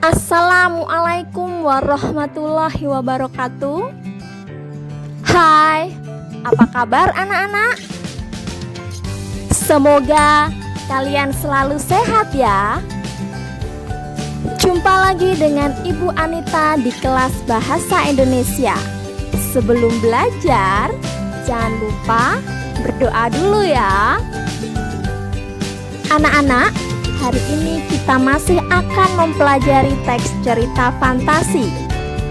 Assalamualaikum warahmatullahi wabarakatuh. Hai, apa kabar anak-anak? Semoga kalian selalu sehat ya. Jumpa lagi dengan Ibu Anita di kelas Bahasa Indonesia. Sebelum belajar, jangan lupa berdoa dulu ya. Anak-anak, hari ini kita masih akan mempelajari teks cerita fantasi.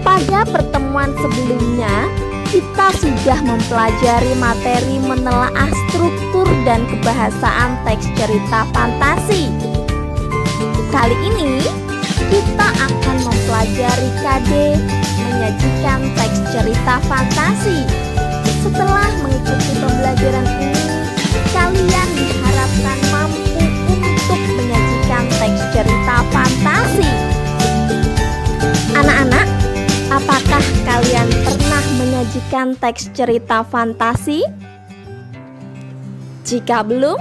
Pada pertemuan sebelumnya, kita sudah mempelajari materi menelaah struktur dan kebahasaan teks cerita fantasi. Kali ini, kita akan mempelajari KD menyajikan teks cerita fantasi. Setelah mengikuti pembelajaran ini, kalian diharapkan mampu untuk menyajikan teks cerita fantasi. Anak-anak, apakah kalian pernah menyajikan teks cerita fantasi? Jika belum,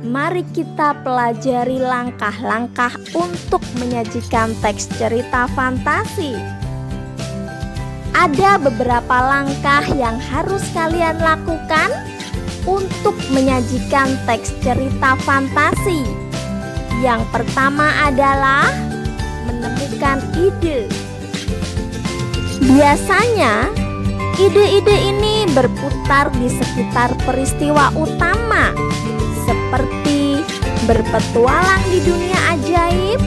mari kita pelajari langkah-langkah untuk menyajikan teks cerita fantasi. Ada beberapa langkah yang harus kalian lakukan untuk menyajikan teks cerita fantasi. Yang pertama adalah menemukan ide. Biasanya, ide-ide ini berputar di sekitar peristiwa utama, seperti berpetualang di dunia ajaib,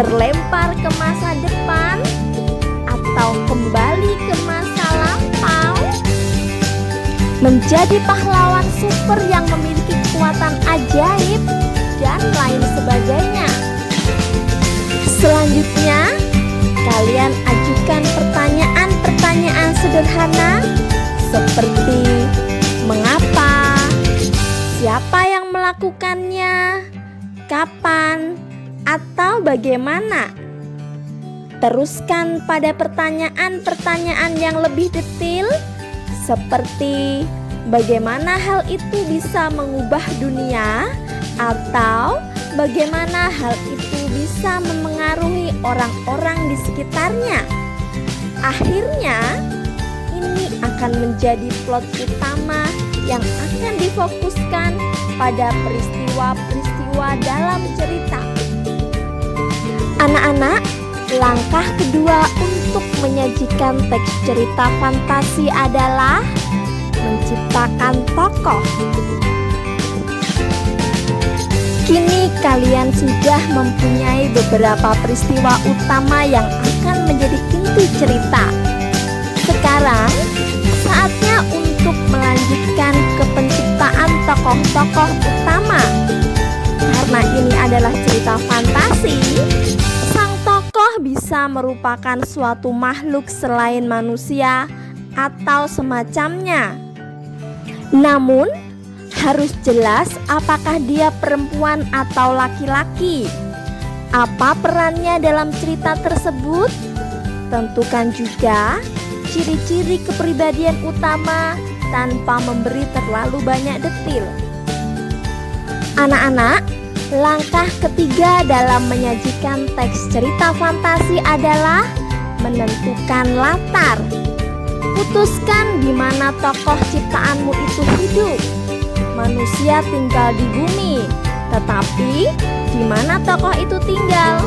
terlempar ke masa depan, atau kembali ke masa lampau, menjadi pahlawan super yang memiliki kekuatan ajaib, dan lain sebagainya. Selanjutnya, kalian ajukan pertanyaan-pertanyaan sederhana seperti mengapa, siapa yang melakukannya, kapan, atau bagaimana. Teruskan pada pertanyaan-pertanyaan yang lebih detail seperti bagaimana hal itu bisa mengubah dunia, atau bagaimana hal itu bisa memengaruhi orang-orang di sekitarnya. Akhirnya, ini akan menjadi plot utama yang akan difokuskan pada peristiwa-peristiwa dalam cerita. Anak-anak, langkah kedua untuk menyajikan teks cerita fantasi adalah menciptakan tokoh. Kini kalian sudah mempunyai beberapa peristiwa utama yang akan menjadi inti cerita. Sekarang, saatnya untuk melanjutkan ke penciptaan tokoh-tokoh utama. Karena ini adalah cerita fantasi, sang tokoh bisa merupakan suatu makhluk selain manusia atau semacamnya. Namun, harus jelas apakah dia perempuan atau laki-laki. Apa perannya dalam cerita tersebut? Tentukan juga ciri-ciri kepribadian utama tanpa memberi terlalu banyak detail. Anak-anak, langkah ketiga dalam menyajikan teks cerita fantasi adalah menentukan latar. Putuskan di mana tokoh ciptaanmu itu hidup. Manusia tinggal di bumi, tetapi di mana tokoh itu tinggal?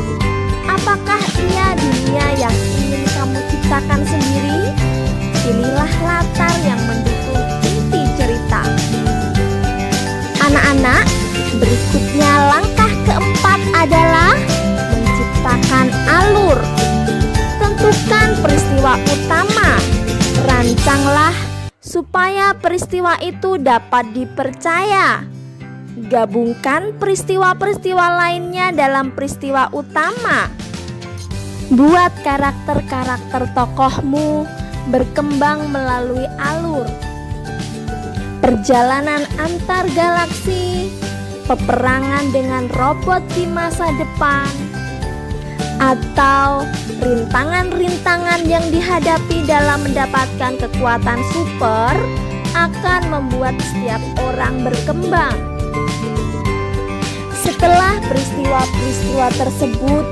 Apakah ia dunia yang ingin kamu ciptakan sendiri? Pilihlah latar yang mendukung inti cerita. Anak-anak, berikutnya langkah keempat adalah menciptakan alur. Tentukan peristiwa utama. Rancanglah supaya peristiwa itu dapat dipercaya. Gabungkan peristiwa-peristiwa lainnya dalam peristiwa utama. Buat karakter-karakter tokohmu berkembang melalui alur. Perjalanan antar galaksi, peperangan dengan robot di masa depan, atau rintangan-rintangan yang dihadapi dalam mendapatkan kekuatan super akan membuat setiap orang berkembang. Setelah peristiwa-peristiwa tersebut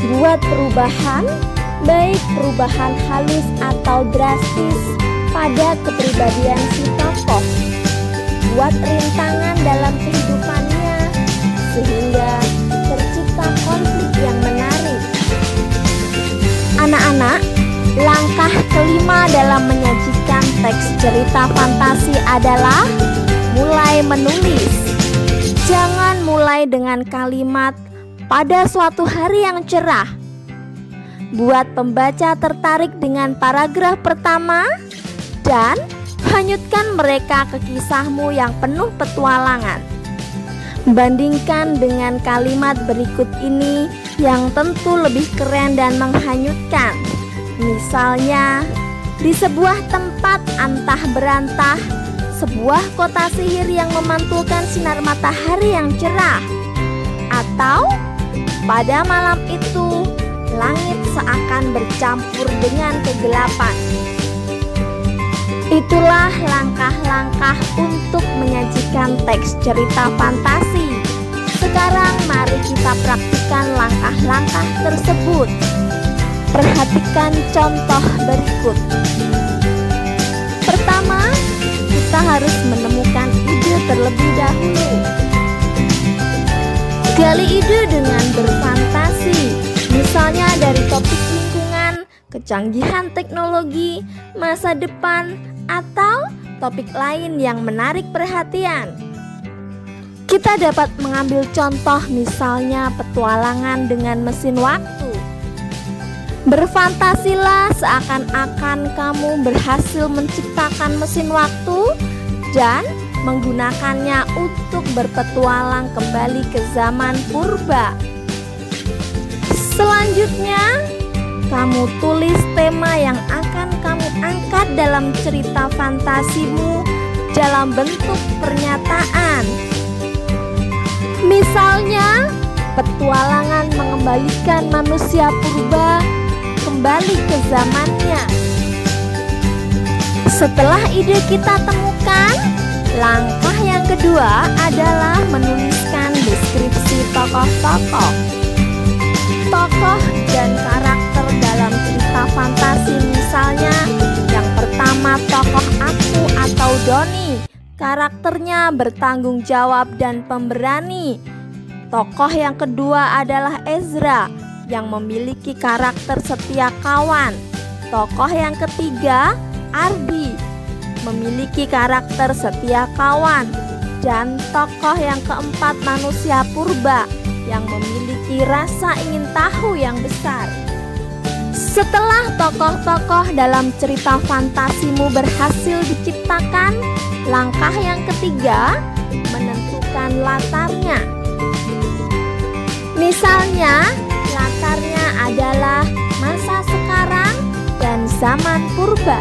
Buat perubahan, baik perubahan halus atau drastis pada kepribadian si tokoh. Buat rintangan dalam kehidupannya sehingga tercipta konflik yang menarik. Anak-anak, langkah kelima dalam menyajikan teks cerita fantasi adalah mulai menulis. Jangan mulai dengan kalimat "pada suatu hari yang cerah". Buat pembaca tertarik dengan paragraf pertama dan hanyutkan mereka ke kisahmu yang penuh petualangan. Bandingkan dengan kalimat berikut ini yang tentu lebih keren dan menghanyutkan. Misalnya, di sebuah tempat antah berantah, sebuah kota sihir yang memantulkan sinar matahari yang cerah. Atau, pada malam itu, langit seakan bercampur dengan kegelapan. Itulah langkah-langkah untuk menyajikan teks cerita fantasi. Sekarang mari kita praktikkan langkah-langkah tersebut. Perhatikan contoh berikut. Pertama, kita harus menemukan ide terlebih dahulu. Gali ide dengan berfantasi, misalnya dari topik lingkungan, kecanggihan teknologi, masa depan, atau topik lain yang menarik perhatian. Kita dapat mengambil contoh misalnya petualangan dengan mesin waktu. Berfantasilah seakan-akan kamu berhasil menciptakan mesin waktu dan menggunakannya untuk berpetualang kembali ke zaman purba. Selanjutnya, kamu tulis tema yang akan kamu angkat dalam cerita fantasimu dalam bentuk pernyataan. Misalnya, petualangan mengembalikan manusia purba kembali ke zamannya. Setelah ide kita temukan, langkah yang kedua adalah menuliskan deskripsi tokoh-tokoh. Tokoh dan karakter dalam cerita fantasi, misalnya yang pertama tokoh aku atau Doni, karakternya bertanggung jawab dan pemberani. Tokoh yang kedua adalah Ezra yang memiliki karakter setia kawan. Tokoh yang ketiga Ardi memiliki karakter setia kawan. Dan tokoh yang keempat manusia purba yang memiliki rasa ingin tahu yang besar. Setelah tokoh-tokoh dalam cerita fantasimu berhasil diciptakan, langkah yang ketiga menentukan latarnya. Misalnya, latarnya adalah masa sekarang dan zaman purba.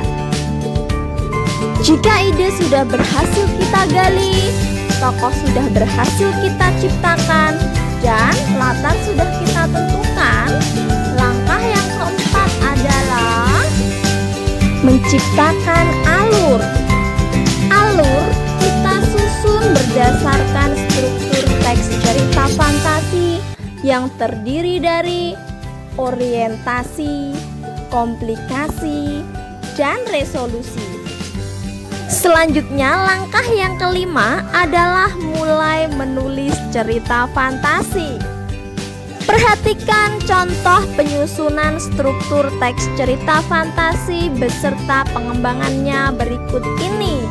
Jika ide sudah berhasil kita gali, tokoh sudah berhasil kita ciptakan, dan latar sudah kita tentukan, langkah yang keempat adalah menciptakan alur. Alur kita susun berdasarkan struktur teks cerita fantasi yang terdiri dari orientasi, komplikasi, dan resolusi. Selanjutnya, langkah yang kelima adalah mulai menulis cerita fantasi. Perhatikan contoh penyusunan struktur teks cerita fantasi beserta pengembangannya berikut ini.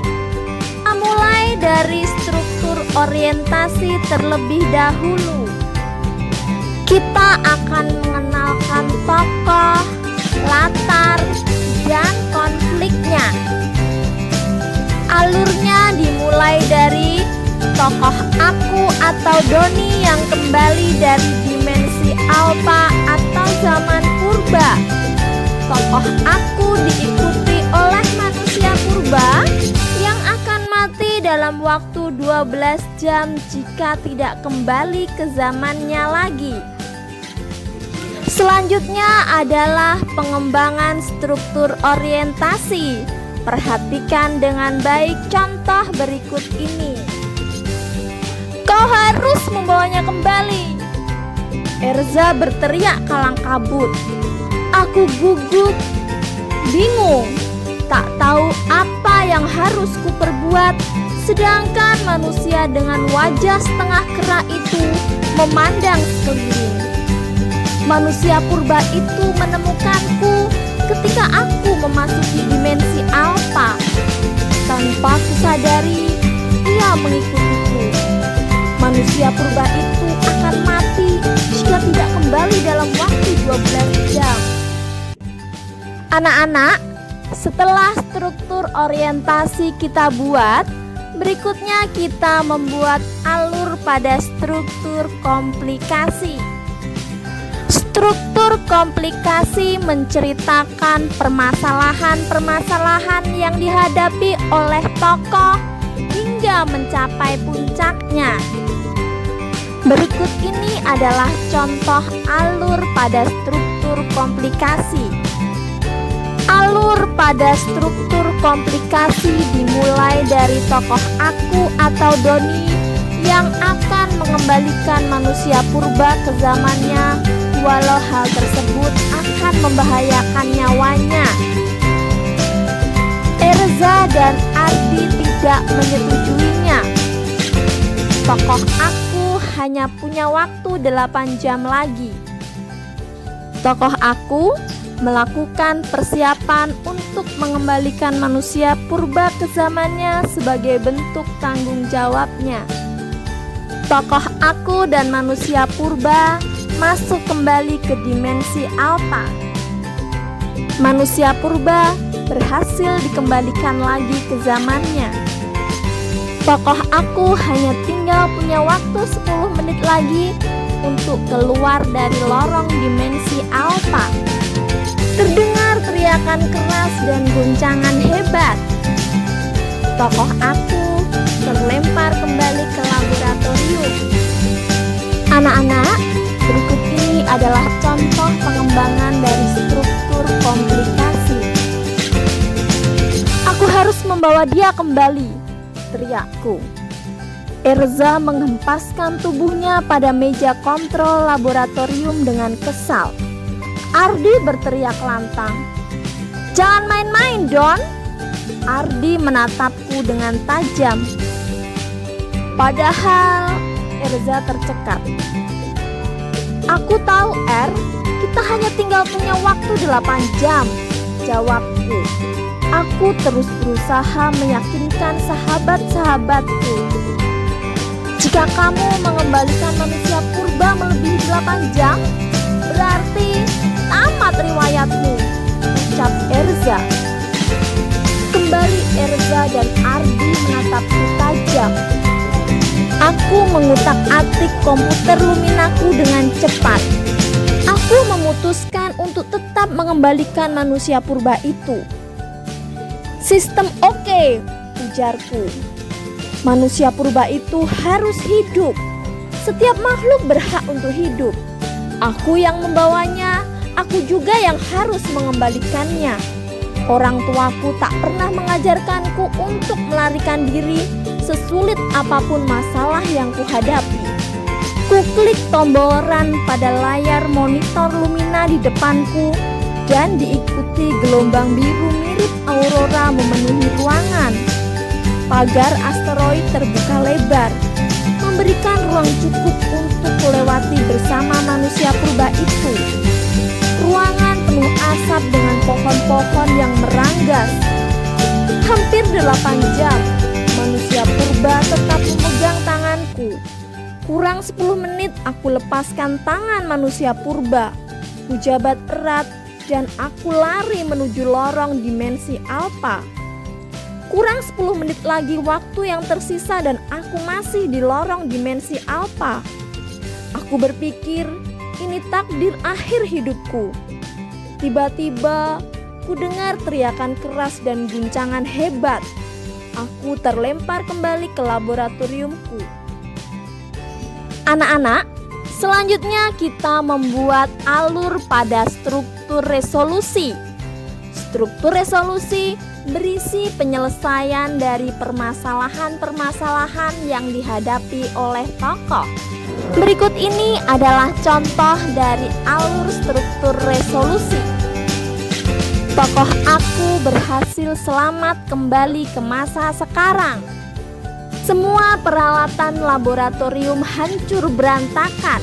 Mulai dari struktur orientasi terlebih dahulu. Kita akan mengenalkan tokoh, latar, dan konfliknya. Alurnya dimulai dari tokoh aku atau Doni yang kembali dari dimensi alfa atau zaman purba. Tokoh aku diikuti oleh manusia purba yang akan mati dalam waktu 12 jam jika tidak kembali ke zamannya lagi. Selanjutnya adalah pengembangan struktur orientasi. Perhatikan dengan baik contoh berikut ini. Kau harus membawanya kembali. Erza berteriak kalang kabut. Aku gugup, bingung, tak tahu apa yang harus kuperbuat. Sedangkan manusia dengan wajah setengah kera itu memandang sekeliling. Manusia purba itu menemukanku ketika aku memasuki dimensi alfa. Tanpa kusadari, ia mengikutiku. Manusia purba itu akan mati jika tidak kembali dalam waktu 12 jam. Anak-anak, setelah struktur orientasi kita buat, berikutnya kita membuat alur pada struktur komplikasi. Struktur komplikasi menceritakan permasalahan-permasalahan yang dihadapi oleh tokoh hingga mencapai puncaknya. Berikut ini adalah contoh alur pada struktur komplikasi. Alur pada struktur komplikasi dimulai dari tokoh aku atau Doni yang akan mengembalikan manusia purba ke zamannya, walau hal tersebut akan membahayakan nyawanya. Erza dan Ardi tidak menyetujuinya. Tokoh aku hanya punya waktu 8 jam lagi. Tokoh aku melakukan persiapan untuk mengembalikan manusia purba ke zamannya sebagai bentuk tanggung jawabnya. Tokoh aku dan manusia purba masuk kembali ke dimensi alfa. Manusia purba berhasil dikembalikan lagi ke zamannya. Tokoh aku hanya tinggal punya waktu 10 menit lagi untuk keluar dari lorong dimensi alfa. Terdengar teriakan keras dan guncangan hebat. Tokoh aku terlempar kembali ke laboratorium. Anak-anak, berikut ini adalah contoh pengembangan dari struktur komplikasi. Aku harus membawa dia kembali, teriakku. Erza menghempaskan tubuhnya pada meja kontrol laboratorium dengan kesal. Ardi berteriak lantang, "Jangan main-main, Don!" Ardi menatapku dengan tajam. Padahal Erza tercekat. "Aku tahu, kita hanya tinggal punya waktu 8 jam, jawabku. Aku terus berusaha meyakinkan sahabat-sahabatku. Jika kamu mengembalikan manusia purba melebihi 8 jam, berarti tamat riwayatmu, ucap Erza. Kembali Erza dan Ardi menatapku tajam. Aku mengutak-atik komputer Luminaku dengan cepat. Aku memutuskan untuk tetap mengembalikan manusia purba itu. "Sistem oke," ujarku. "Manusia purba itu harus hidup. Setiap makhluk berhak untuk hidup. Aku yang membawanya, aku juga yang harus mengembalikannya. Orang tuaku tak pernah mengajarkanku untuk melarikan diri sesulit apapun masalah yang kuhadapi." Kuklik tombol run pada layar monitor Lumina di depanku dan diikuti gelombang biru mirip aurora memenuhi ruangan. Pagar asteroid terbuka lebar, memberikan ruang cukup untuk melewati bersama manusia purba itu. Ruangan penuh asap dengan pohon-pohon yang meranggas. Hampir 8 jam, manusia purba tetap memegang tanganku. Kurang 10 menit aku lepaskan tangan manusia purba. Kujabat erat dan aku lari menuju lorong dimensi alfa. Kurang 10 menit lagi waktu yang tersisa dan aku masih di lorong dimensi alfa. Aku berpikir ini takdir akhir hidupku. Tiba-tiba ku dengar teriakan keras dan guncangan hebat. Aku terlempar kembali ke laboratoriumku. Anak-anak, selanjutnya kita membuat alur pada struktur resolusi. Struktur resolusi berisi penyelesaian dari permasalahan-permasalahan yang dihadapi oleh tokoh. Berikut ini adalah contoh dari alur struktur resolusi. Tokoh aku berhasil selamat kembali ke masa sekarang. Semua peralatan laboratorium hancur berantakan.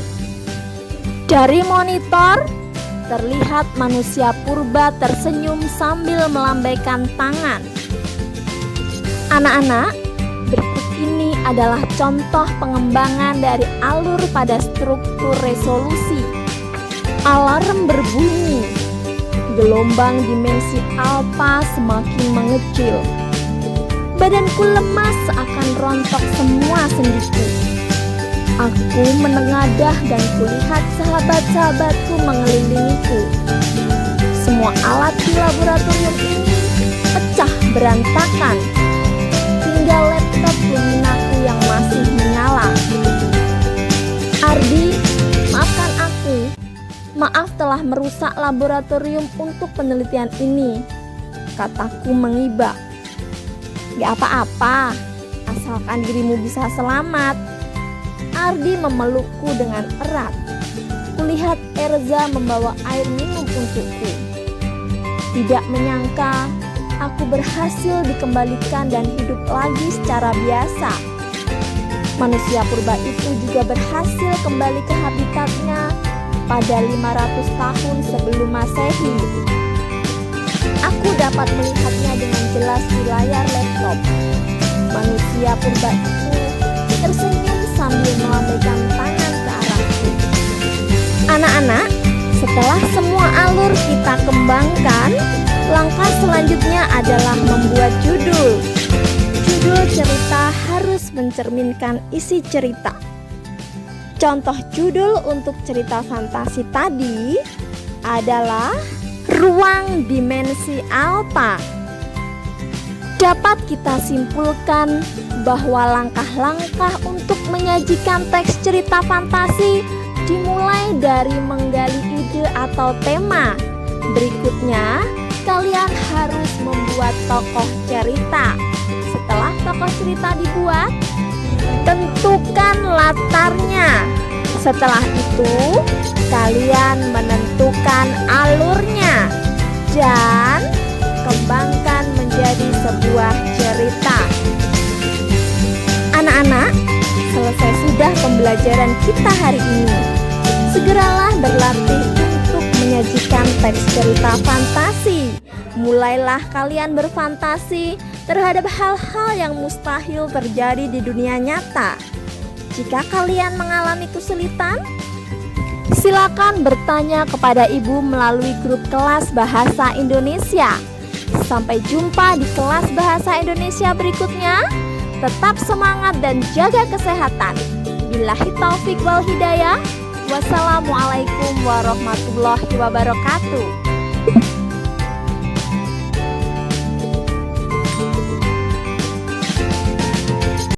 Dari monitor, terlihat manusia purba tersenyum sambil melambaikan tangan. Anak-anak, berikut ini adalah contoh pengembangan dari alur pada struktur resolusi. Alarm berbunyi. Gelombang dimensi alfa semakin mengecil. Badanku lemas seakan rontok semua sendiku. Aku menengadah dan kulihat sahabat-sahabatku mengelilingiku. Semua alat di laboratorium ini pecah berantakan. Tinggal laptop luminaku yang masih menyala. Ardi, maafkan aku. Maaf telah merusak laboratorium untuk penelitian ini, kataku mengibak. Gak apa-apa, asalkan dirimu bisa selamat. Ardi memelukku dengan erat. Kulihat Erza membawa air minum untukku. Tidak menyangka, aku berhasil dikembalikan dan hidup lagi secara biasa. Manusia purba itu juga berhasil kembali ke habitatnya pada 500 tahun sebelum Masehi. Aku dapat melihatnya dengan jelas di layar laptop. Manusia purba itu tersenyum sambil melambaikan tangan ke arahku. Anak-anak, setelah semua alur kita kembangkan, langkah selanjutnya adalah membuat judul. Judul cerita harus mencerminkan isi cerita. Contoh judul untuk cerita fantasi tadi adalah Ruang Dimensi Alfa. Dapat kita simpulkan bahwa langkah-langkah untuk menyajikan teks cerita fantasi dimulai dari menggali ide atau tema. Berikutnya, kalian harus membuat tokoh cerita. Setelah tokoh cerita dibuat, tentukan latarnya. Setelah itu, kalian menentukan alurnya dan kembangkan menjadi sebuah cerita. Anak-anak, selesai sudah pembelajaran kita hari ini. Segeralah berlatih untuk menyajikan teks cerita fantasi. Mulailah kalian berfantasi terhadap hal-hal yang mustahil terjadi di dunia nyata. Jika kalian mengalami kesulitan, silakan bertanya kepada ibu melalui grup kelas bahasa Indonesia. Sampai jumpa di kelas bahasa Indonesia berikutnya. Tetap semangat dan jaga kesehatan. Billahi taufik wal hidayah. Wassalamualaikum warahmatullahi wabarakatuh.